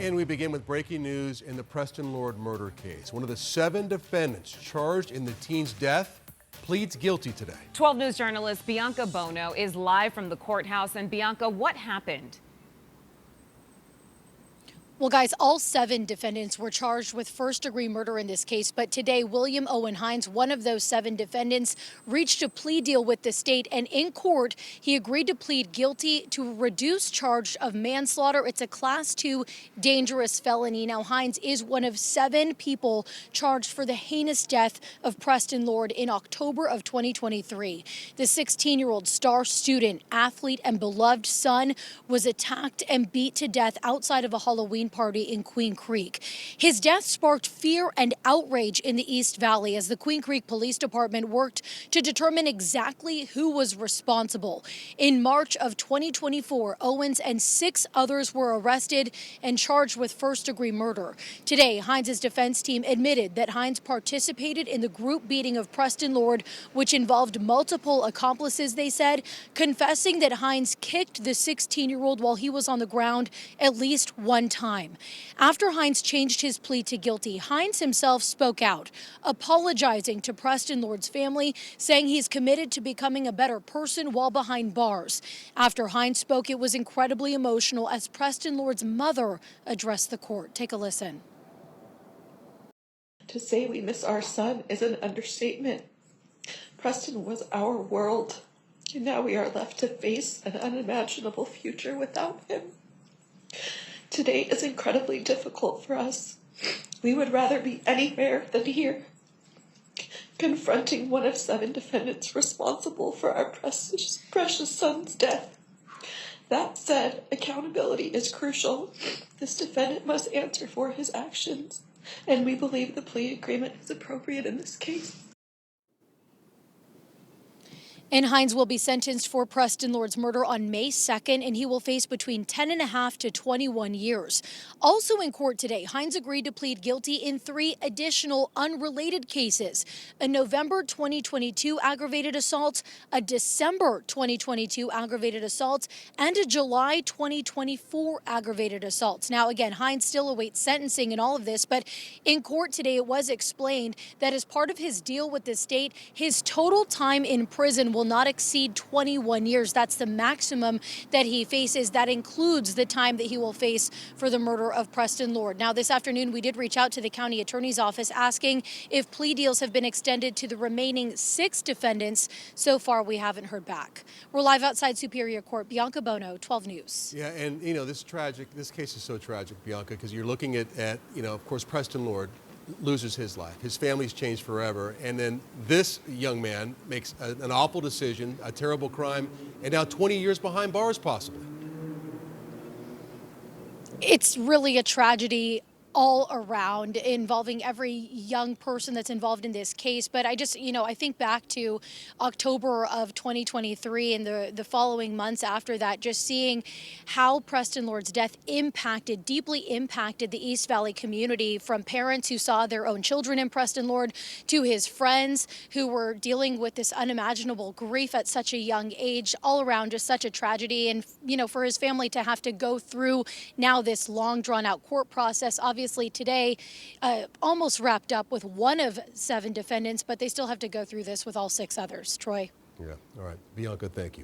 And we begin with breaking news in the Preston Lord murder case. One of the 7 defendants charged in the teen's death pleads guilty today. 12 News journalist Bianca Bono is live from the courthouse. And Bianca, what happened? Well, guys, all 7 defendants were charged with first-degree murder in this case. But today, William Owen Hines, one of those 7 defendants, reached a plea deal with the state. And in court, he agreed to plead guilty to a reduced charge of manslaughter. It's a Class 2 dangerous felony. Now, Hines is one of 7 people charged for the heinous death of Preston Lord in October of 2023. The 16-year-old star student, athlete, and beloved son was attacked and beat to death outside of a Halloween party in Queen Creek. His death sparked fear and outrage in the East Valley as the Queen Creek Police Department worked to determine exactly who was responsible. In March of 2024, Owens and 6 others were arrested and charged with first-degree murder. Today, Hines' defense team admitted that Hines participated in the group beating of Preston Lord, which involved multiple accomplices, they said, confessing that Hines kicked the 16-year-old while he was on the ground at least one time. After Hines changed his plea to guilty, Hines himself spoke out, apologizing to Preston Lord's family, saying he's committed to becoming a better person while behind bars. After Hines spoke, it was incredibly emotional as Preston Lord's mother addressed the court. Take a listen. To say we miss our son is an understatement. Preston was our world, and now we are left to face an unimaginable future without him. Today is incredibly difficult for us. We would rather be anywhere than here, confronting one of 7 defendants responsible for our precious son's death. That said, accountability is crucial. This defendant must answer for his actions, and we believe the plea agreement is appropriate in this case. And Hines will be sentenced for Preston Lord's murder on May 2nd, and he will face between 10.5 to 21 years. Also in court today, Hines agreed to plead guilty in 3 additional unrelated cases: a November 2022 aggravated assault, a December 2022 aggravated assault, and a July 2024 aggravated assault. Now, again, Hines still awaits sentencing in all of this, but in court today, it was explained that as part of his deal with the state, his total time in prison will not exceed 21 years. That's the maximum that he faces. That includes the time that he will face for the murder of Preston Lord. Now, this afternoon, we did reach out to the county attorney's office asking if plea deals have been extended to the remaining 6 defendants. So far, we haven't heard back. We're live outside Superior Court. Bianca Bono, 12 News. Yeah, and this case is so tragic, Bianca, because you're looking at of course, Preston Lord loses his life. His family's changed forever. And then this young man makes an awful decision, a terrible crime, and now 20 years behind bars possibly. It's really a tragedy all around, involving every young person that's involved in this case. But I just, I think back to October of 2023 and the following months after that, just seeing how Preston Lord's death deeply impacted the East Valley community, from parents who saw their own children in Preston Lord to his friends who were dealing with this unimaginable grief at such a young age. All around, just such a tragedy. And, for his family to have to go through now this long drawn out court process. Obviously today almost wrapped up with one of 7 defendants, but they still have to go through this with all 6 others. Troy. Yeah. All right. Bianca, thank you.